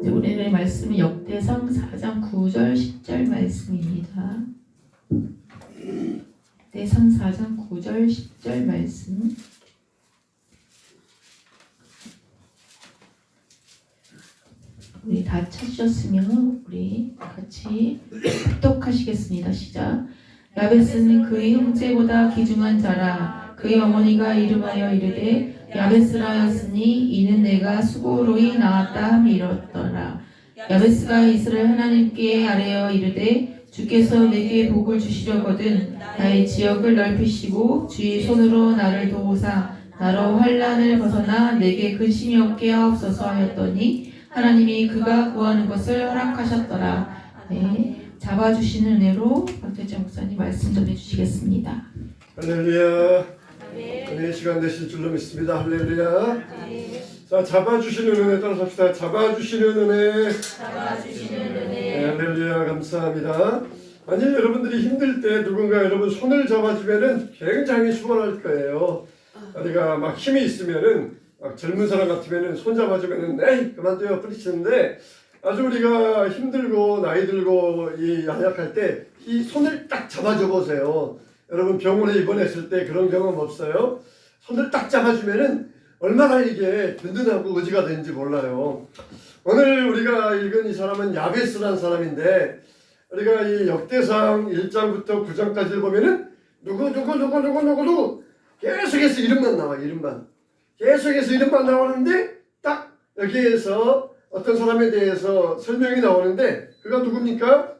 이제 오늘의 말씀은 역대상 4장 9절 10절 말씀입니다. 역대상 4장 9절 10절 말씀. 우리 다 찾으셨으면 우리 같이 합독하시겠습니다. 시작. 야베스는 그의 형제보다 귀중한 자라. 그의 어머니가 이름하여 이르되 야베스라였으니 이는 내가 수고로이 낳았다 함이 이렇더라. 야베스가 이스라엘 하나님께 아뢰어 이르되 주께서 내게 복을 주시려거든 나의 지역을 넓히시고 주의 손으로 나를 도우사 나로 환난을 벗어나 내게 근심이 없게 하옵소서 하였더니 하나님이 그가 구하는 것을 허락하셨더라. 네, 잡아주시는 은혜로 박태재 목사님 말씀 전해주시겠습니다. 할렐루야. 은혜의 시간 되실 줄로 믿습니다. 할렐루야. 자, 잡아주시는 은혜 따라 합시다. 잡아주시는 은혜. 네, 할렐루야. 감사합니다. 만약 여러분들이 힘들 때 누군가 여러분 손을 잡아주면은 굉장히 수월할 거예요. 우리가 막 힘이 있으면은 막 젊은 사람 같으면은 손 잡아주면은 에이 그만둬요 뿌리치는데 아주 우리가 힘들고 나이 들고 이 연약할 때 이 손을 딱 잡아줘 보세요. 여러분 병원에 입원했을 때 그런 경험 없어요? 손을 딱 잡아주면은 얼마나 이게 든든하고 의지가 되는지 몰라요. 오늘 우리가 읽은 이 사람은 야베스라는 사람인데 우리가 이 역대상 1장부터 9장까지를 보면은 누구 계속해서 이름만 나와. 이름만 계속해서 이름만 나오는데 딱 여기에서 어떤 사람에 대해서 설명이 나오는데 그가 누굽니까?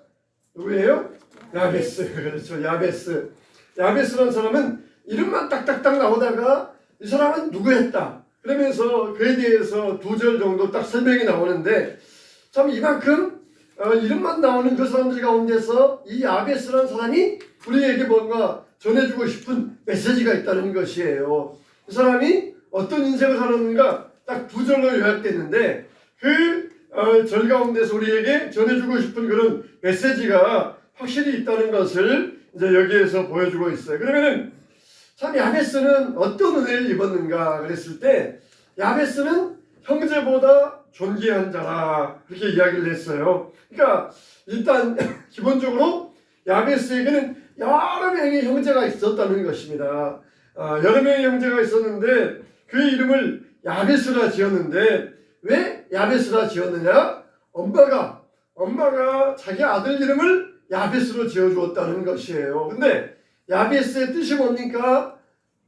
누구예요? 야베스. 그렇죠. 야베스. 야베스라는 사람은 이름만 딱딱딱 나오다가 이 사람은 누구였다. 그러면서 그에 대해서 2절 정도 딱 설명이 나오는데 참 이만큼 이름만 나오는 그 사람들 가운데서 이 야베스라는 사람이 우리에게 뭔가 전해주고 싶은 메시지가 있다는 것이에요. 이 사람이 어떤 인생을 살았는가 딱 2절로 요약됐는데 그 절 가운데서 우리에게 전해주고 싶은 그런 메시지가 확실히 있다는 것을 이제 여기에서 보여주고 있어요. 그러면은 참 야베스는 어떤 은혜를 입었는가 그랬을 때 야베스는 형제보다 존귀한 자라 그렇게 이야기를 했어요. 그러니까 일단 기본적으로 야베스에게는 여러 명의 형제가 있었다는 것입니다. 여러 명의 형제가 있었는데 그 이름을 야베스라 지었는데 왜 야베스라 지었느냐? 엄마가 자기 아들 이름을 야베스로 지어주었다는 것이에요. 근데 야베스의 뜻이 뭡니까?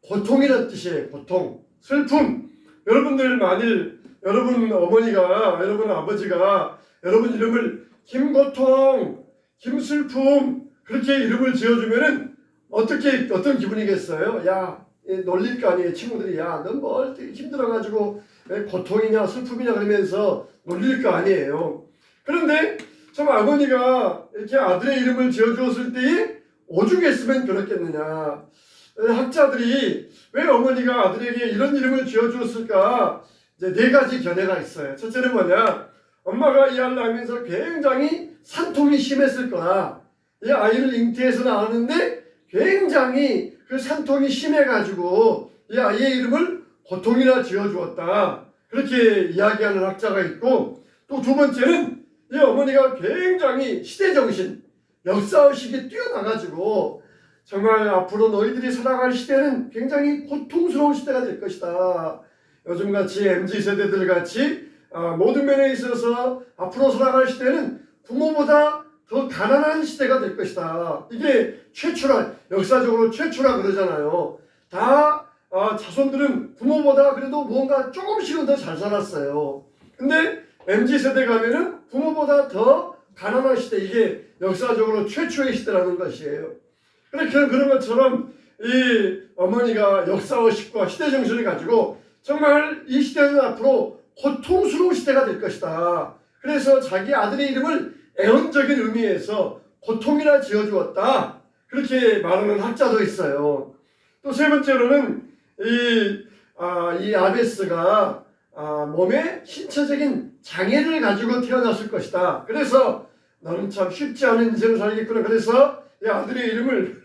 고통이라는 뜻이에요. 고통, 슬픔. 여러분들 만일 여러분 어머니가 여러분 아버지가 여러분 이름을 김고통, 김슬픔 그렇게 이름을 지어주면은 어떤 기분이겠어요? 야, 놀릴 거 아니에요. 친구들이 야, 넌 뭘 힘들어가지고 왜 고통이냐 슬픔이냐 그러면서 놀릴 거 아니에요. 그런데 참 아버니가 이렇게 아들의 이름을 지어주었을 때에 오죽했으면 그렇겠느냐. 학자들이 왜 어머니가 아들에게 이런 이름을 지어주었을까? 이제 4가지 견해가 있어요. 첫째는 뭐냐? 엄마가 이 아이를 낳으면서 굉장히 산통이 심했을 거라. 이 아이를 잉태해서 낳았는데 굉장히 그 산통이 심해가지고 이 아이의 이름을 고통이라 지어주었다. 그렇게 이야기하는 학자가 있고 또 2번째는 이 어머니가 굉장히 시대정신, 역사의식이 뛰어나가지고 정말 앞으로 너희들이 살아갈 시대는 굉장히 고통스러운 시대가 될 것이다. 요즘같이 MZ세대들 같이 모든 면에 있어서 앞으로 살아갈 시대는 부모보다 더 가난한 시대가 될 것이다. 이게 최초라, 역사적으로 최초라 그러잖아요. 다 자손들은 부모보다 그래도 뭔가 조금씩은 더 잘 살았어요. 근데 MZ세대 가면은 부모보다 더 가난한 시대, 이게 역사적으로 최초의 시대라는 것이에요. 그런 것처럼 이 어머니가 역사의식과 시대정신을 가지고 정말 이 시대는 앞으로 고통스러운 시대가 될 것이다. 그래서 자기 아들의 이름을 애언적인 의미에서 고통이라 지어주었다. 그렇게 말하는 학자도 있어요. 또 3번째로는 이 야베스가 몸에 신체적인 장애를 가지고 태어났을 것이다. 그래서 너는 참 쉽지 않은 인생을 살겠구나. 그래서 이 아들의 이름을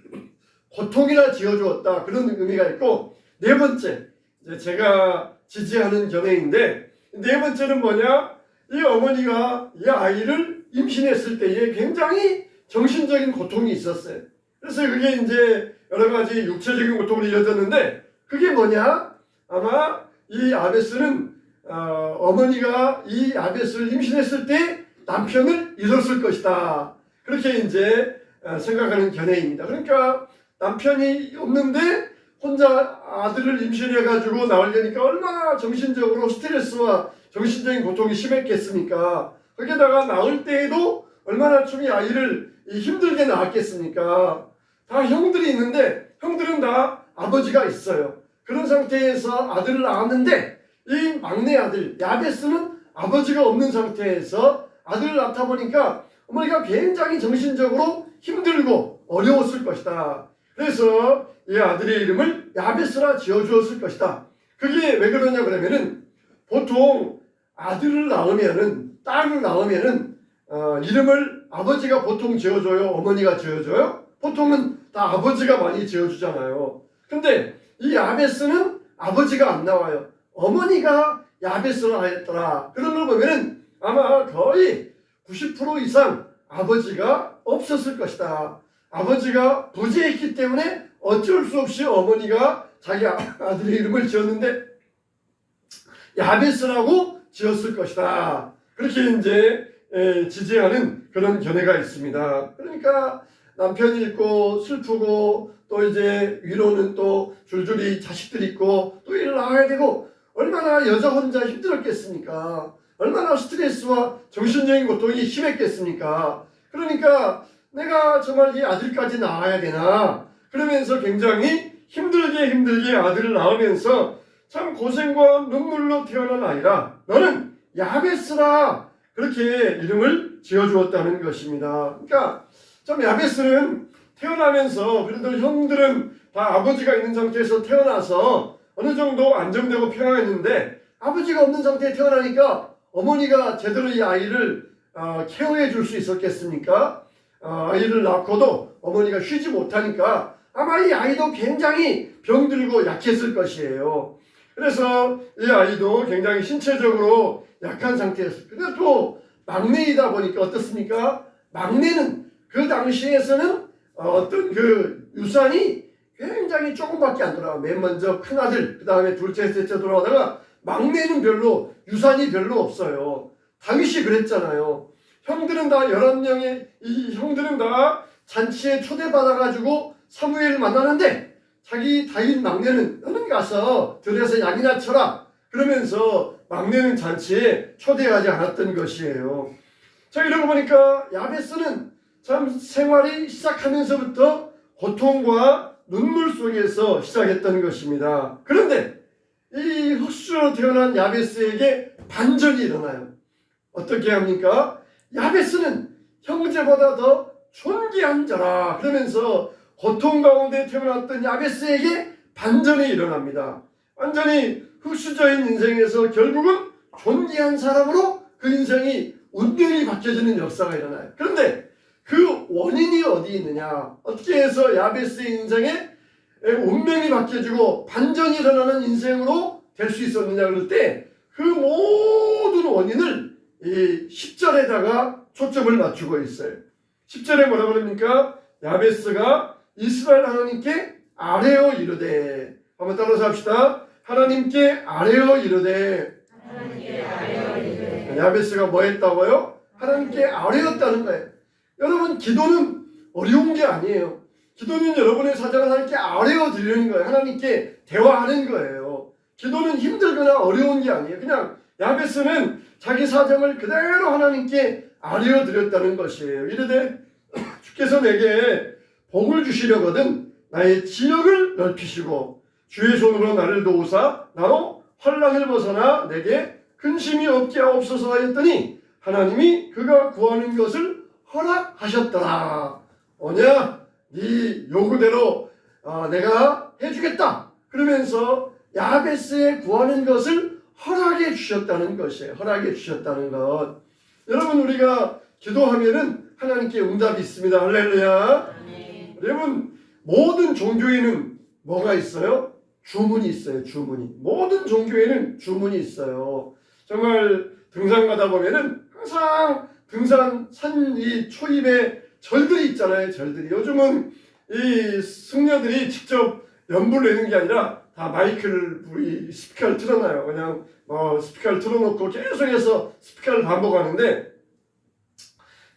고통이라 지어주었다. 그런 의미가 있고 4번째, 제가 지지하는 견해인데 4번째는 뭐냐? 이 어머니가 이 아이를 임신했을 때에 굉장히 정신적인 고통이 있었어요. 그래서 그게 이제 여러 가지 육체적인 고통으로 이어졌는데 그게 뭐냐? 아마 이 아베스는 어머니가 이 아베스를 임신했을 때 남편을 잃었을 것이다. 그렇게 이제 생각하는 견해입니다. 그러니까 남편이 없는데 혼자 아들을 임신해가지고 나오려니까 얼마나 정신적으로 스트레스와 정신적인 고통이 심했겠습니까? 거기다가 낳을 때에도 얼마나 좀 이 아이를 힘들게 낳았겠습니까? 다 형들이 있는데 형들은 다 아버지가 있어요. 그런 상태에서 아들을 낳았는데 이 막내 아들 야베스는 아버지가 없는 상태에서 아들을 낳다 보니까 어머니가 굉장히 정신적으로 힘들고 어려웠을 것이다. 그래서 이 아들의 이름을 야베스라 지어주었을 것이다. 그게 왜 그러냐 그러면은 보통 아들을 낳으면은 딸을 낳으면은 이름을 아버지가 보통 지어줘요? 어머니가 지어줘요? 보통은 다 아버지가 많이 지어주잖아요. 근데 이 야베스는 아버지가 안 나와요. 어머니가 야베스라 하였더라. 그런 걸 보면은 아마 거의 90% 이상 아버지가 없었을 것이다. 아버지가 부재했기 때문에 어쩔 수 없이 어머니가 자기 아들의 이름을 지었는데 야베스라고 지었을 것이다. 그렇게 이제 지지하는 그런 견해가 있습니다. 그러니까 남편이 있고 슬프고 또 이제 위로는 또 줄줄이 자식들이 있고 또 일을 나가야 되고 얼마나 여자 혼자 힘들었겠습니까? 얼마나 스트레스와 정신적인 고통이 심했겠습니까? 그러니까 내가 정말 이 아들까지 낳아야 되나? 그러면서 굉장히 힘들게 아들을 낳으면서 참 고생과 눈물로 태어난 아이라 너는 야베스라 그렇게 이름을 지어주었다는 것입니다. 그러니까 참 야베스는 태어나면서 그래도 형들은 다 아버지가 있는 상태에서 태어나서 어느 정도 안정되고 평안했는데 아버지가 없는 상태에 태어나니까 어머니가 제대로 이 아이를 케어해 줄 수 있었겠습니까? 아이를 낳고도 어머니가 쉬지 못하니까 아마 이 아이도 굉장히 병들고 약했을 것이에요. 그래서 이 아이도 굉장히 신체적으로 약한 상태였어요. 근데 또 막내이다 보니까 어떻습니까? 막내는 그 당시에서는 어떤 그 유산이 굉장히 조금밖에 안 돌아가. 맨 먼저 큰아들, 그 다음에 둘째, 셋째 돌아가다가 막내는 별로 유산이 별로 없어요. 다윗이 그랬잖아요. 형들은 다 11명의 이 형들은 다 잔치에 초대받아가지고 사무엘을 만나는데 자기 다윗 막내는 너는 가서 들에서 양이나 쳐라. 그러면서 막내는 잔치에 초대하지 않았던 것이에요. 자, 이러고 보니까 야베스는 참 생활이 시작하면서부터 고통과 눈물 속에서 시작했던 것입니다. 그런데 이 흑수로 태어난 야베스에게 반전이 일어나요. 어떻게 합니까? 야베스는 형제보다 더 존귀한 자라. 그러면서 고통 가운데 태어났던 야베스에게 반전이 일어납니다. 완전히 흑수저인 인생에서 결국은 존귀한 사람으로 그 인생이 운명이 바뀌어지는 역사가 일어나요. 그런데 그 원인이 어디 있느냐? 어떻게 해서 야베스의 인생에 운명이 바뀌어지고 반전이 일어나는 인생으로 될 수 있었느냐 그럴 때 그 모든 원인을 이 10절에다가 초점을 맞추고 있어요. 10절에 뭐라고 그럽니까? 야베스가 이스라엘 하나님께 아뢰어 이르되, 한번 따라서 합시다. 하나님께 아뢰어 이르되. 야베스가 뭐 했다고요? 하나님께 아뢰었다는 거예요. 여러분, 기도는 어려운 게 아니에요. 기도는 여러분의 사정을 하나님께 아뢰어 드리는 거예요. 하나님께 대화하는 거예요. 기도는 힘들거나 어려운 게 아니에요. 그냥 야베스는 자기 사정을 그대로 하나님께 아뢰어 드렸다는 것이에요. 이르되 주께서 내게 복을 주시려거든 나의 지역을 넓히시고 주의 손으로 나를 도우사 나로 환난을 벗어나 내게 근심이 없게 하옵소서 하였더니 하나님이 그가 구하는 것을 허락하셨더라. 뭐냐? 네 요구대로 내가 해주겠다. 그러면서 야베스의 구하는 것을 허락해 주셨다는 것이에요. 허락해 주셨다는 것. 여러분, 우리가 기도하면은 하나님께 응답이 있습니다. 할렐루야. 여러분, 모든 종교에는 뭐가 있어요? 주문이 있어요. 주문이. 모든 종교에는 주문이 있어요. 정말 등산 가다 보면은 항상 등산 산 이 초입에 절들이 있잖아요. 절들이. 요즘은 이 승려들이 직접 연주를 내는 게 아니라 다 마이크를 우리 스피커를 틀어놔요. 그냥 스피커를 틀어놓고 계속해서 스피커를 반복하는데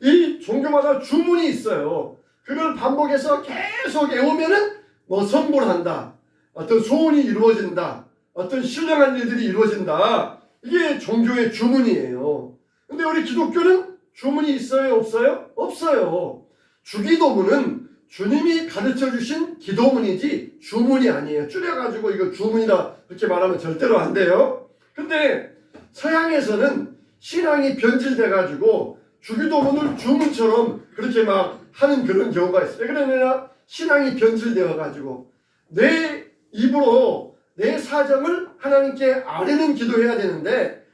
이 종교마다 주문이 있어요. 그걸 반복해서 계속 외우면은 뭐 선고를 한다. 어떤 소원이 이루어진다. 어떤 신령한 일들이 이루어진다. 이게 종교의 주문이에요. 근데 우리 기독교는 주문이 있어요? 없어요? 없어요. 주기도문은 주님이 가르쳐 주신 기도문이지 주문이 아니에요. 줄여가지고 이거 주문이다 그렇게 말하면 절대로 안 돼요. 근데 서양에서는 신앙이 변질돼가지고 주기도문을 주문처럼 그렇게 막 하는 그런 경우가 있어요. 그러냐 신앙이 변질되어가지고 내 입으로 내 사정을 하나님께 아뢰는 기도해야 되는데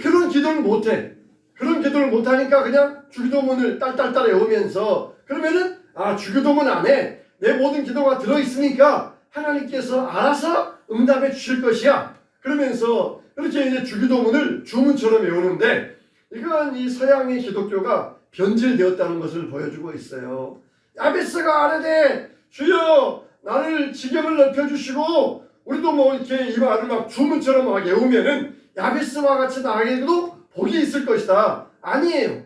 그런 기도를 못해. 그런 기도를 못하니까 그냥 주기도문을 딸딸딸 외우면서 그러면은 주기도문 안에 내 모든 기도가 들어있으니까 하나님께서 알아서 응답해 주실 것이야. 그러면서 그렇게 이제 주기도문을 주문처럼 외우는데 이건 이 서양의 기독교가 변질되었다는 것을 보여주고 있어요. 야베스가 아뢰되 주여 나를 지경을 넓혀주시고 우리도 뭐 이렇게 이 말을 막 주문처럼 막 외우면은 야베스와 같이 나에게도 복이 있을 것이다. 아니에요.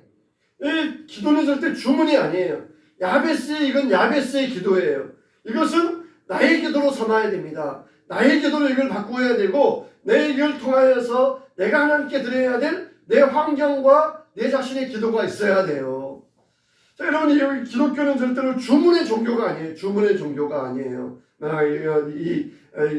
이 기도는 절대 주문이 아니에요. 이건 야베스의 기도예요. 이것은 나의 기도로 삼아야 됩니다. 나의 기도로 이걸 바꾸어야 되고 내 이걸 통하여서 내가 하나님께 드려야 될 내 환경과 내 자신의 기도가 있어야 돼요. 자, 여러분 이 기독교는 절대로 주문의 종교가 아니에요. 주문의 종교가 아니에요. 이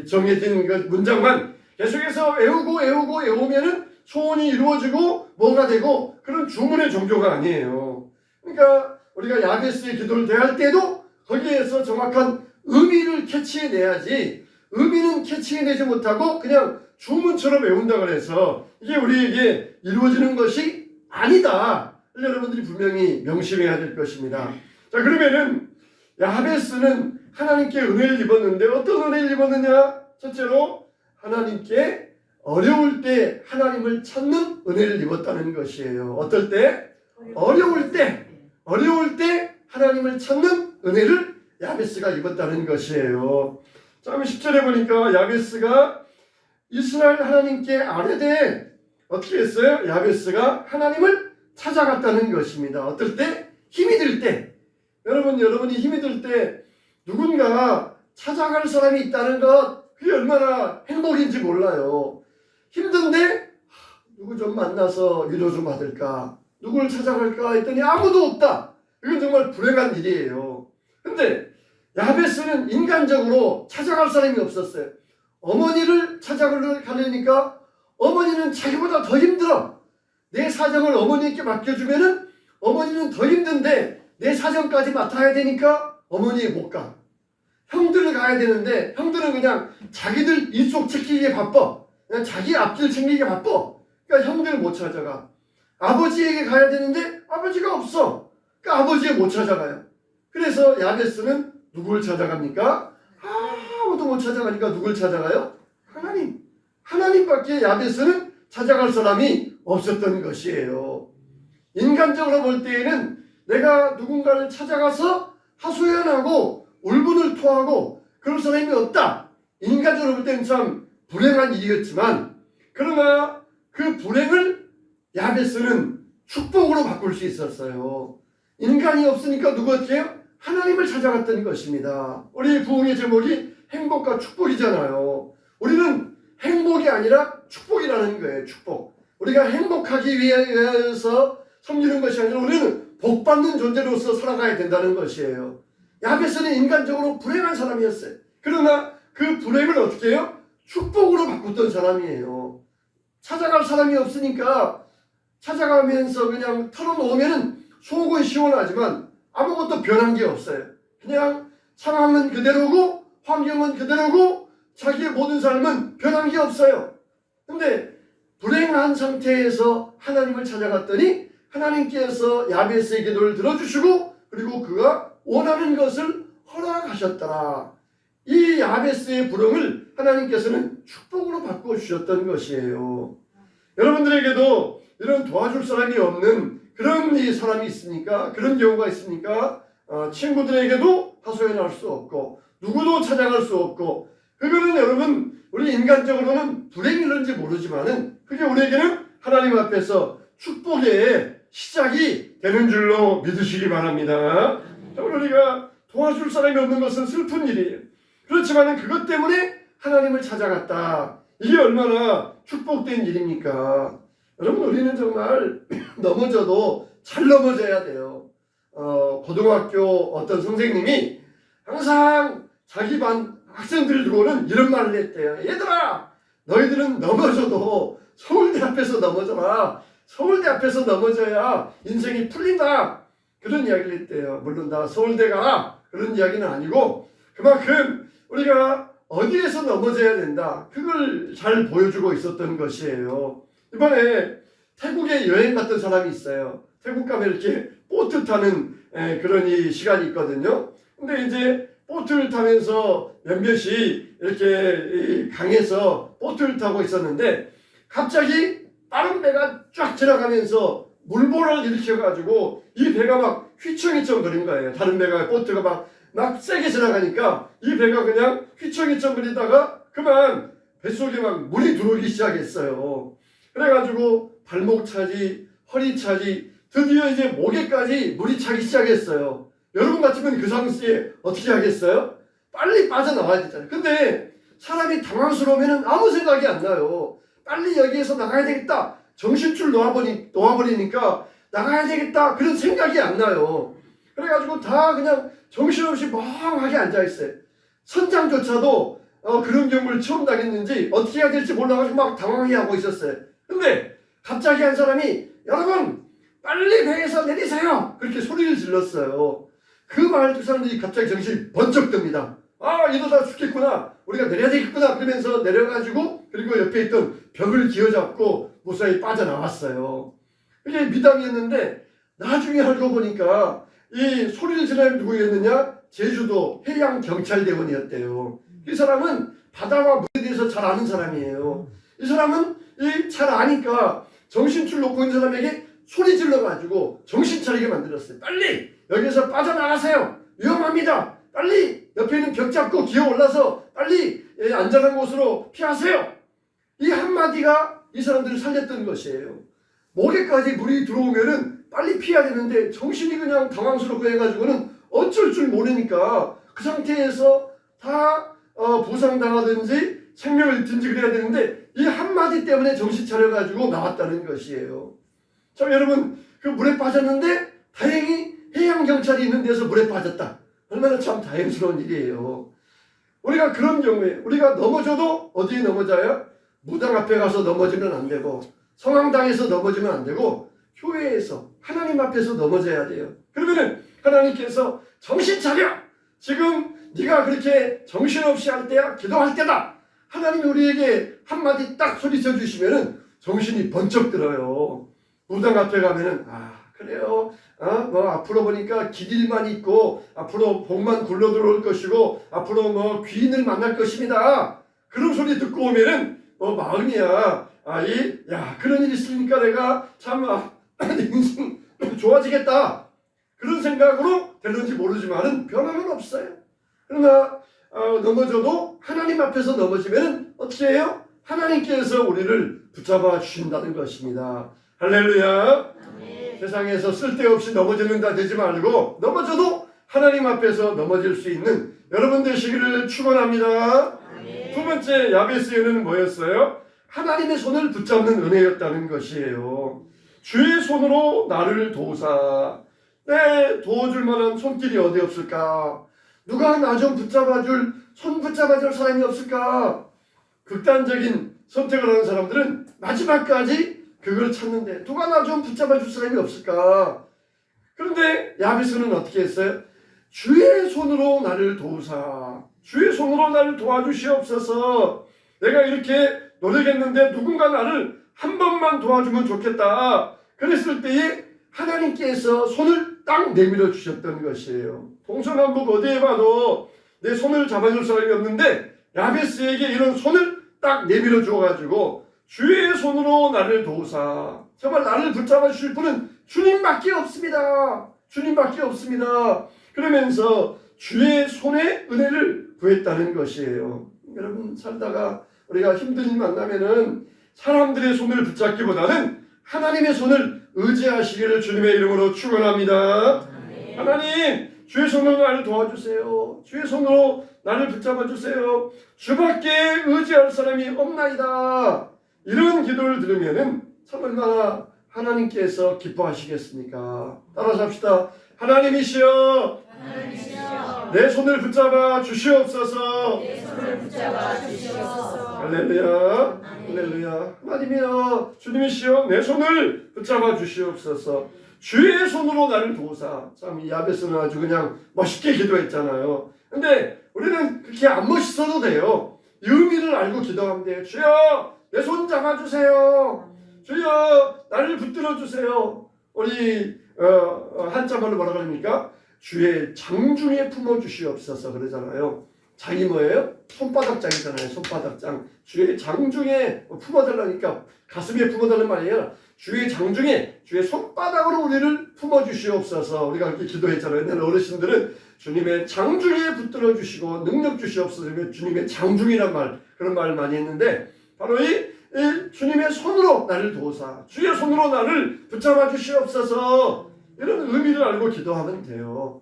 정해진 그 문장만 계속해서 외우면은 소원이 이루어지고 뭐가 되고 그런 주문의 종교가 아니에요. 그러니까 우리가 야베스의 기도를 대할 때도 거기에서 정확한 의미를 캐치해내야지 의미는 캐치해내지 못하고 그냥 주문처럼 외운다고 해서 이게 우리에게 이루어지는 것이 아니다. 여러분들이 분명히 명심해야 될 것입니다. 자, 그러면은 야베스는 하나님께 은혜를 입었는데 어떤 은혜를 입었느냐? 첫째로 하나님께 어려울 때 하나님을 찾는 은혜를 입었다는 것이에요. 어떨 때? 어려울 때 하나님을 찾는 은혜를 야베스가 입었다는 것이에요. 자, 10절에 보니까 야베스가 이스라엘 하나님께 아뢰되 어떻게 했어요? 야베스가 하나님을 찾아갔다는 것입니다. 어떨 때? 힘이 들 때. 여러분이 힘이 들 때 누군가 찾아갈 사람이 있다는 것 그게 얼마나 행복인지 몰라요. 힘든데 누구 좀 만나서 위로 좀 받을까? 누구를 찾아갈까 했더니 아무도 없다. 이건 정말 불행한 일이에요. 근데 야베스는 인간적으로 찾아갈 사람이 없었어요. 어머니를 찾아가려니까 어머니는 자기보다 더 힘들어. 내 사정을 어머니께 맡겨주면은 어머니는 더 힘든데 내 사정까지 맡아야 되니까 어머니 못 가. 형들을 가야 되는데 형들은 그냥 자기들 일속 챙기기에 바빠. 그냥 자기 앞길 챙기기에 바빠. 그러니까 형들 못 찾아가. 아버지에게 가야 되는데 아버지가 없어. 그러니까 아버지에 못 찾아가요. 그래서 야베스는 누굴 찾아갑니까? 아무도 못 찾아가니까 누굴 찾아가요? 하나님. 하나님밖에 야베스는 찾아갈 사람이 없었던 것이에요. 인간적으로 볼 때에는 내가 누군가를 찾아가서 하소연하고 울분을 토하고 그럴 사람이 없다. 인간적으로 볼 때는 참 불행한 일이었지만 그러나 그 불행을 야베스는 축복으로 바꿀 수 있었어요. 인간이 없으니까 누구 어때요? 하나님을 찾아갔던 것입니다. 우리 부흥의 제목이 행복과 축복이잖아요. 우리는 행복이 아니라 축복이라는 거예요. 축복. 우리가 행복하기 위해서 섬기는 것이 아니라 우리는 복받는 존재로서 살아가야 된다는 것이에요. 야베스는 인간적으로 불행한 사람이었어요. 그러나 그 불행을 어떻게 해요? 축복으로 바꿨던 사람이에요. 찾아갈 사람이 없으니까 찾아가면서 그냥 털어놓으면 속은 시원하지만 아무것도 변한 게 없어요. 그냥 상황은 그대로고 환경은 그대로고 자기의 모든 삶은 변한 게 없어요. 근데 불행한 상태에서 하나님을 찾아갔더니 하나님께서 야베스의 기도를 들어주시고 그리고 그가 원하는 것을 허락하셨더라. 이 야베스의 불행을 하나님께서는 축복으로 바꿔주셨던 것이에요. 여러분들에게도 이런 도와줄 사람이 없는 그런 사람이 있습니까? 그런 경우가 있습니까? 친구들에게도 하소연할 수 없고 누구도 찾아갈 수 없고 그거는 여러분 우리 인간적으로는 불행일런지 모르지만은 그게 우리에게는 하나님 앞에서 축복의 시작이 되는 줄로 믿으시기 바랍니다. 정말 우리가 도와줄 사람이 없는 것은 슬픈 일이에요. 그렇지만은 그것 때문에 하나님을 찾아갔다. 이게 얼마나 축복된 일입니까? 여러분 우리는 정말 넘어져도 잘 넘어져야 돼요. 고등학교 어떤 선생님이 항상 자기 반 학생들을 두고는 이런 말을 했대요. 얘들아 너희들은 넘어져도 서울대 앞에서 넘어져라. 서울대 앞에서 넘어져야 인생이 풀린다. 그런 이야기를 했대요. 물론 나 서울대 가라 그런 이야기는 아니고 그만큼 우리가 어디에서 넘어져야 된다. 그걸 잘 보여주고 있었던 것이에요. 이번에 태국에 여행 갔던 사람이 있어요. 태국 가면 이렇게 보트 타는 그런 시간이 있거든요. 근데 이제 보트를 타면서 몇몇이 이렇게 강에서 보트를 타고 있었는데 갑자기 다른 배가 쫙 지나가면서 물보라를 일으켜가지고 이 배가 막 휘청휘청 거린 거예요. 다른 배가 보트가 막 세게 지나가니까 이 배가 그냥 휘청휘청 거리다가 그만 뱃속에 막 물이 들어오기 시작했어요. 그래가지고 발목 차지, 허리 차지, 드디어 이제 목에까지 물이 차기 시작했어요. 여러분 같으면 그 상시에 어떻게 하겠어요? 빨리 빠져나와야 되잖아요. 근데 사람이 당황스러우면 아무 생각이 안 나요. 빨리 여기에서 나가야 되겠다. 정신줄 놓아버리니까 나가야 되겠다. 그런 생각이 안 나요. 그래가지고 다 그냥 정신없이 멍하게 앉아있어요. 선장조차도 그런 경우를 처음 당했는지 어떻게 해야 될지 몰라가지고 막 당황해하고 있었어요. 근데 갑자기 한 사람이 여러분 빨리 배에서 내리세요. 그렇게 소리를 질렀어요. 그 말 두 사람들이 갑자기 정신이 번쩍 듭니다. 이러다 죽겠구나. 우리가 내려야 되겠구나. 그러면서 내려가지고 그리고 옆에 있던 벽을 기어잡고 무사히 빠져나왔어요. 이게 미담이었는데 나중에 알고 보니까 이 소리를 지른 사람이 누구였느냐? 제주도 해양경찰대원이었대요. 이 사람은 바다와 물에 대해서 잘 아는 사람이에요. 이 사람은 잘 아니까 정신줄 놓고 있는 사람에게 소리 질러가지고 정신 차리게 만들었어요. 빨리 여기서 빠져나가세요. 위험합니다. 빨리 옆에 있는 벽 잡고 기어 올라서 빨리 안전한 곳으로 피하세요. 이 한마디가 이 사람들을 살렸던 것이에요. 목에까지 물이 들어오면은 빨리 피해야 되는데 정신이 그냥 당황스럽고 해가지고는 어쩔 줄 모르니까 그 상태에서 다 부상당하든지 생명을 잃든지 그래야 되는데 이 한마디 때문에 정신 차려가지고 나왔다는 것이에요. 자 여러분 그 물에 빠졌는데 다행히 해양경찰이 있는 데서 물에 빠졌다. 얼마나 참 다행스러운 일이에요. 우리가 그런 경우에 우리가 넘어져도 어디에 넘어져요? 무당 앞에 가서 넘어지면 안 되고 성황당에서 넘어지면 안 되고 교회에서 하나님 앞에서 넘어져야 돼요. 그러면은 하나님께서 정신 차려! 지금 네가 그렇게 정신없이 할 때야 기도할 때다. 하나님이 우리에게 한마디 딱 소리쳐 주시면은 정신이 번쩍 들어요. 무당 앞에 가면은 그래요. 앞으로 보니까 길일만 있고 앞으로 복만 굴러 들어올 것이고 앞으로 귀인을 만날 것입니다. 그런 소리 듣고 오면은 마음이야. 그런 일이 있으니까 내가 참 인생 좋아지겠다. 그런 생각으로 되는지 모르지만은 변화는 없어요. 그러나 넘어져도 하나님 앞에서 넘어지면은 어떻게 해요? 하나님께서 우리를 붙잡아 주신다는 것입니다. 할렐루야. 세상에서 쓸데없이 넘어지는 다 되지 말고 넘어져도 하나님 앞에서 넘어질 수 있는 여러분 되시기를 축원합니다. 두 번째 야베스의 은혜는 뭐였어요? 하나님의 손을 붙잡는 은혜였다는 것이에요. 주의 손으로 나를 도우사. 도와줄 만한 손길이 어디 없을까? 누가 나 좀 붙잡아줄 손 붙잡아줄 사람이 없을까? 극단적인 선택을 하는 사람들은 마지막까지 그걸 찾는데 누가 나 좀 붙잡아줄 사람이 없을까? 그런데 야베스는 어떻게 했어요? 주의 손으로 나를 도우사. 주의 손으로 나를 도와주시옵소서. 내가 이렇게 노력했는데 누군가 나를 한 번만 도와주면 좋겠다. 그랬을 때에 하나님께서 손을 딱 내밀어 주셨던 것이에요. 동서남북 어디에 봐도 내 손을 잡아줄 사람이 없는데 야베스에게 이런 손을 딱 내밀어 주어가지고 주의 손으로 나를 도우사. 정말 나를 붙잡아 주실 분은 주님밖에 없습니다. 주님밖에 없습니다. 그러면서 주의 손에 은혜를 구했다는 것이에요. 여러분 살다가 우리가 힘든 일 만나면은 사람들의 손을 붙잡기보다는 하나님의 손을 의지하시기를 주님의 이름으로 축원합니다. 하나님 주의 손으로 나를 도와주세요. 주의 손으로 나를 붙잡아 주세요. 주밖에 의지할 사람이 없나이다. 이런 기도를 들으면은 참 얼마나 하나님께서 기뻐하시겠습니까? 따라서 합시다. 하나님이시여 내 손을 붙잡아 주시옵소서. 할렐루야. 할렐루야. 하나님이여 주님이시여 내 손을 붙잡아 주시옵소서. 주의 손으로 나를 도우사. 참 이 야베스는 아주 그냥 멋있게 기도했잖아요. 근데 우리는 그렇게 안 멋있어도 돼요. 이 의미를 알고 기도하면 돼요. 주여 내 손 잡아주세요. 주여 나를 붙들어 주세요. 우리 한자말로 뭐라 그럽니까? 주의 장중에 품어주시옵소서 그러잖아요. 장이 뭐예요? 손바닥장이잖아요. 손바닥장. 주의 장중에 품어달라니까 가슴에 품어달라는 말이에요. 주의 장중에 주의 손바닥으로 우리를 품어주시옵소서. 우리가 그렇게 기도했잖아요. 옛날 어르신들은 주님의 장중에 붙들어 주시고 능력 주시옵소서. 주님의 장중이란 말, 그런 말을 많이 했는데 바로 이 주님의 손으로 나를 도우사, 주의 손으로 나를 붙잡아 주시옵소서. 이런 의미를 알고 기도하면 돼요.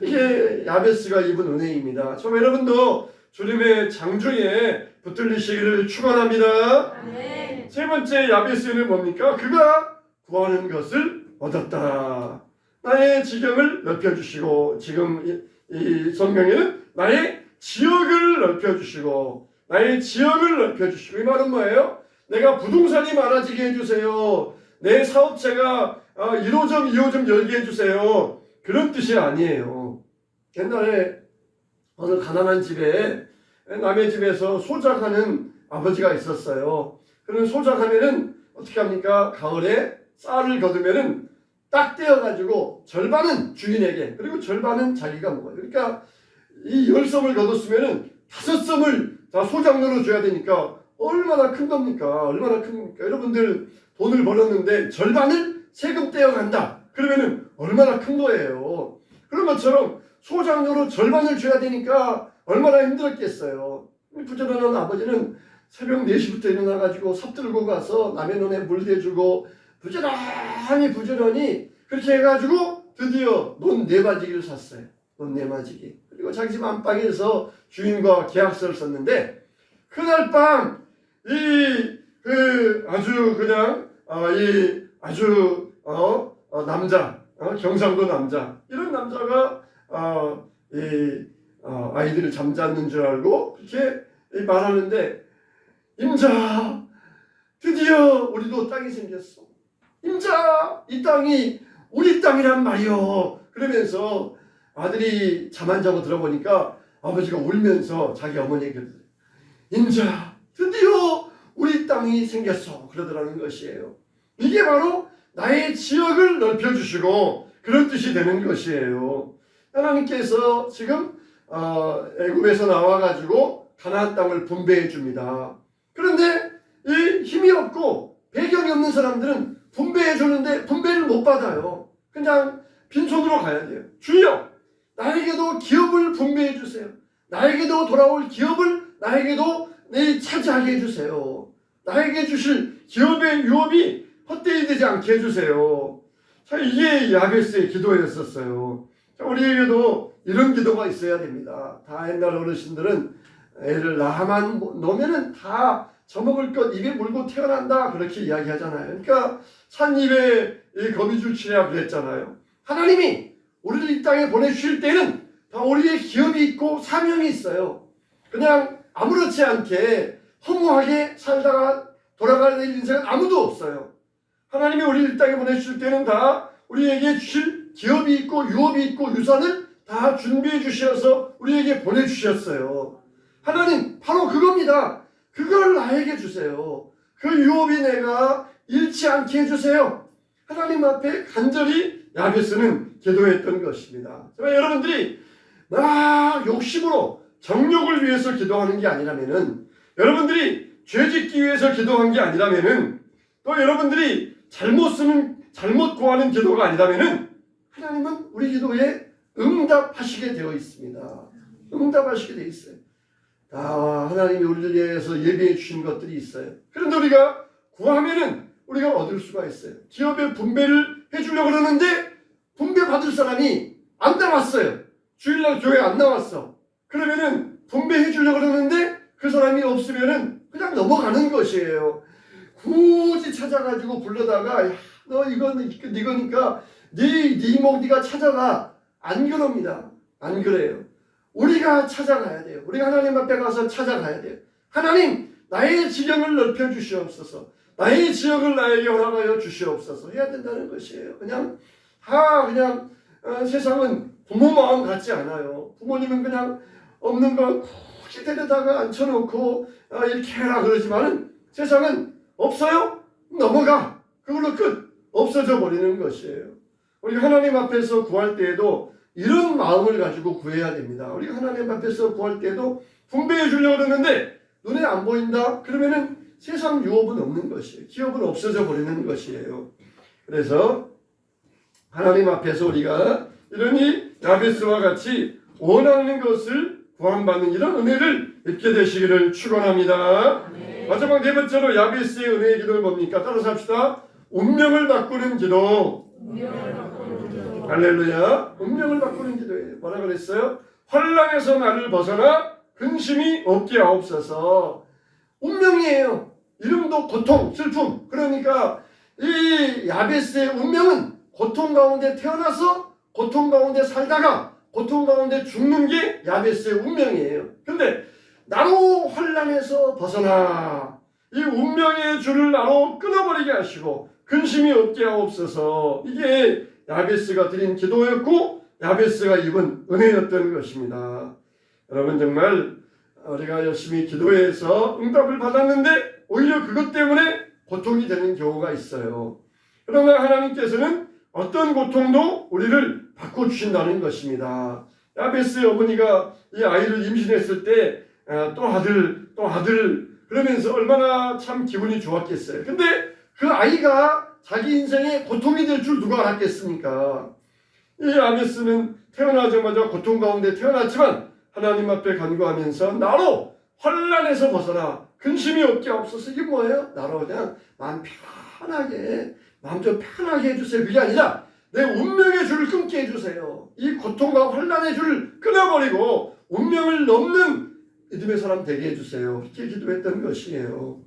이게 야베스가 입은 은혜입니다. 저 여러분도 주님의 장중에 붙들리시기를 축원합니다. 세 번째 야베스는 뭡니까? 그가 구하는 것을 얻었다. 나의 지경을 넓혀주시고, 지금 이 성경에는 나의 지역을 넓혀주시고, 나의 지역을 넓혀주시고, 이 말은 뭐예요? 내가 부동산이 많아지게 해주세요. 내 사업체가 1호점, 2호점 열게 해주세요. 그런 뜻이 아니에요. 옛날에 어느 가난한 집에 남의 집에서 소작하는 아버지가 있었어요. 그런 소작하면은 어떻게 합니까? 가을에 쌀을 거두면은 딱 떼어가지고 절반은 주인에게 그리고 절반은 자기가 먹어요. 그러니까 이 10섬을 거뒀으면은 5섬을 다 소작료로 줘야 되니까 얼마나 큰 겁니까? 얼마나 큰 겁니까? 여러분들 돈을 벌었는데 절반을 세금 떼어간다. 그러면은 얼마나 큰 거예요. 그런 것처럼 소작료로 절반을 줘야 되니까 얼마나 힘들었겠어요. 부지런한 아버지는 새벽 4시부터 일어나가지고 삽 들고 가서 남의 논에 물 대주고 부지런히 그렇게 해가지고 드디어 논 4마지기를 샀어요. 논 4마지기. 그리고 자기 집 안방에서 주인과 계약서를 썼는데 그날 밤 남자, 경상도 남자, 이런 남자가 아이들을 잠잤는 줄 알고 그렇게 말하는데, 임자, 드디어 우리도 땅이 생겼어. 임자, 이 땅이 우리 땅이란 말이요. 그러면서 아들이 잠 안 자고 들어보니까 아버지가 울면서 자기 어머니에게 그러더래요. 임자, 드디어 우리 땅이 생겼어. 그러더라는 것이에요. 이게 바로 나의 지역을 넓혀주시고 그런 뜻이 되는 것이에요. 하나님께서 지금 애굽에서 나와가지고 가나안 땅을 분배해 줍니다. 그런데 이 힘이 없고 배경이 없는 사람들은 분배해 주는데 분배를 못 받아요. 그냥 빈손으로 가야 돼요. 주여, 나에게도 기업을 분배해 주세요. 나에게도 돌아올 기업을 나에게도 차지하게 해주세요. 나에게 주실 기업의 유업이 헛되이 되지 않게 해주세요. 자, 이게 야베스의 기도였었어요. 자, 우리에게도 이런 기도가 있어야 됩니다. 다 옛날 어르신들은 애를 낳아만 놓으면은 다 젖먹을 것 입에 물고 태어난다 그렇게 이야기하잖아요. 그러니까 산입에 거미줄치랴 그랬잖아요. 하나님이 우리를 이 땅에 보내주실 때는 다 우리의 기업이 있고 사명이 있어요. 그냥 아무렇지 않게 허무하게 살다가 돌아가는 인생은 아무도 없어요. 하나님이 우리를 이 땅에 보내주실 때는 다 우리에게 주실 기업이 있고 유업이 있고 유산을 다 준비해 주셔서 우리에게 보내주셨어요. 하나님 바로 그겁니다. 그걸 나에게 주세요. 그 유업이 내가 잃지 않게 해주세요. 하나님 앞에 간절히 야베스는 기도했던 것입니다. 여러분들이 욕심으로 정욕을 위해서 기도하는 게 아니라면은 여러분들이 죄 짓기 위해서 기도한 게 아니라면은, 또 여러분들이 잘못 구하는 기도가 아니라면은 하나님은 우리 기도에 응답하시게 되어 있습니다. 응답하시게 되어 있어요. 하나님이 우리를 위해서 예비해 주신 것들이 있어요. 그런데 우리가 구하면은 우리가 얻을 수가 있어요. 기업에 분배를 해주려고 그러는데 분배 받을 사람이 안 나왔어요. 주일날 교회 안 나왔어. 그러면은 분배해 주려고 그러는데 그 사람이 없으면은 그냥 넘어가는 것이에요. 굳이 찾아가지고 불러다가 야, 너 이거는 이거니까 네 이목 네가 찾아가. 안 그럽니다. 안 그래요. 우리가 찾아가야 돼요. 우리가 하나님 앞에 가서 찾아가야 돼요. 하나님, 나의 지경을 넓혀 주시옵소서. 나의 지역을 나에게 허락하여 주시옵소서 해야 된다는 것이에요. 그냥 세상은 부모 마음 같지 않아요. 부모님은 그냥 없는 거 굳이 데려다가 앉혀놓고 이렇게 해라 그러지만은 세상은 없어요? 넘어가. 그걸로 끝. 없어져 버리는 것이에요. 우리가 하나님 앞에서 구할 때에도 이런 마음을 가지고 구해야 됩니다. 우리가 하나님 앞에서 구할 때에도 분배해 주려고 그러는데 눈에 안 보인다? 그러면은 세상 유업은 없는 것이에요. 기업은 없어져 버리는 것이에요. 그래서 하나님 앞에서 우리가 이러니 야베스와 같이 원하는 것을 구원받는 이런 은혜를 입게 되시기를 축원합니다. 마지막 네 번째로 야베스의 은혜의 기도는 뭡니까? 따라서 합시다. 운명을 바꾸는 기도. 할렐루야. 운명을 바꾸는 기도예요. 뭐라 그랬어요? 환난에서 나를 벗어나 근심이 없게 하옵소서. 운명이에요. 이름도 고통, 슬픔. 그러니까 이 야베스의 운명은 고통 가운데 태어나서 고통 가운데 살다가 고통 가운데 죽는 게 야베스의 운명이에요. 근데 나로 환난에서 벗어나 이 운명의 줄을 나로 끊어버리게 하시고 근심이 없게 하옵소서. 이게 야베스가 드린 기도였고 야베스가 입은 은혜였던 것입니다. 여러분 정말 우리가 열심히 기도해서 응답을 받았는데 오히려 그것 때문에 고통이 되는 경우가 있어요. 그러나 하나님께서는 어떤 고통도 우리를 바꿔주신다는 것입니다. 야베스의 어머니가 이 아이를 임신했을 때 또 아들 그러면서 얼마나 참 기분이 좋았겠어요. 근데 그 아이가 자기 인생에 고통이 될 줄 누가 알았겠습니까? 이 야베스는 태어나자마자 고통 가운데 태어났지만 하나님 앞에 간구하면서 나로 환난에서 벗어나 근심이 없게 하옵소서. 이게 뭐예요? 나로 그냥 마음 좀 편하게 해주세요. 그게 아니라 내 운명의 줄을 끊게 해주세요. 이 고통과 환난의 줄을 끊어버리고 운명을 넘는 믿음의 사람 되게 해주세요. 이렇게 기도했던 것이에요.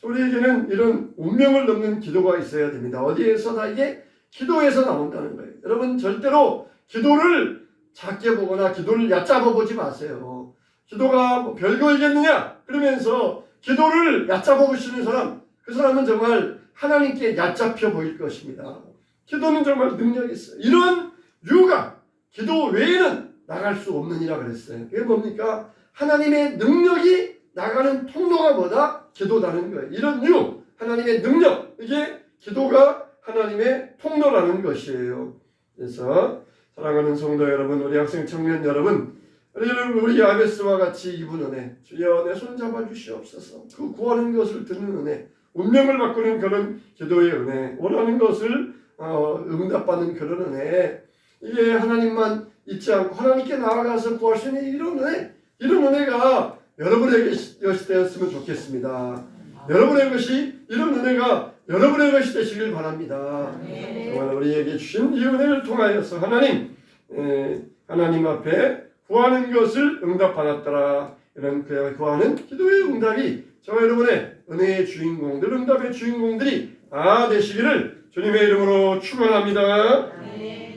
우리에게는 이런 운명을 넘는 기도가 있어야 됩니다. 어디에서나 이게 기도에서 나온다는 거예요. 여러분 절대로 기도를 작게 보거나 기도를 얕잡아 보지 마세요. 기도가 뭐 별거이겠느냐 그러면서 기도를 얕잡아 보시는 사람, 그 사람은 정말 하나님께 얕잡혀 보일 것입니다. 기도는 정말 능력이 있어요. 이런 유가 기도 외에는 나갈 수 없느니라 그랬어요. 그게 뭡니까? 하나님의 능력이 나가는 통로가 뭐다? 기도라는 거예요. 이런 하나님의 능력, 이게 기도가 하나님의 통로라는 것이에요. 그래서 사랑하는 성도 여러분, 우리 학생 청년 여러분, 우리 야베스와 같이 입은 은혜, 주여 내 손 잡아 주시옵소서. 그 구하는 것을 듣는 은혜, 운명을 바꾸는 그런 기도의 은혜, 원하는 것을 응답받는 그런 은혜, 이게 하나님만 잊지 않고 하나님께 나아가서 구할 수 있는 이런 은혜, 이런 은혜가 여러분에게 것이 되었으면 좋겠습니다. 여러분의 것이, 이런 은혜가 여러분의 것이 되시길 바랍니다. 정말 우리에게 주신 이 은혜를 통하여서 하나님 앞에 구하는 것을 응답받았더라. 이런 구하는 기도의 응답이 저와 여러분의 은혜의 주인공들, 응답의 주인공들이 다 되시기를 주님의 이름으로 축원합니다.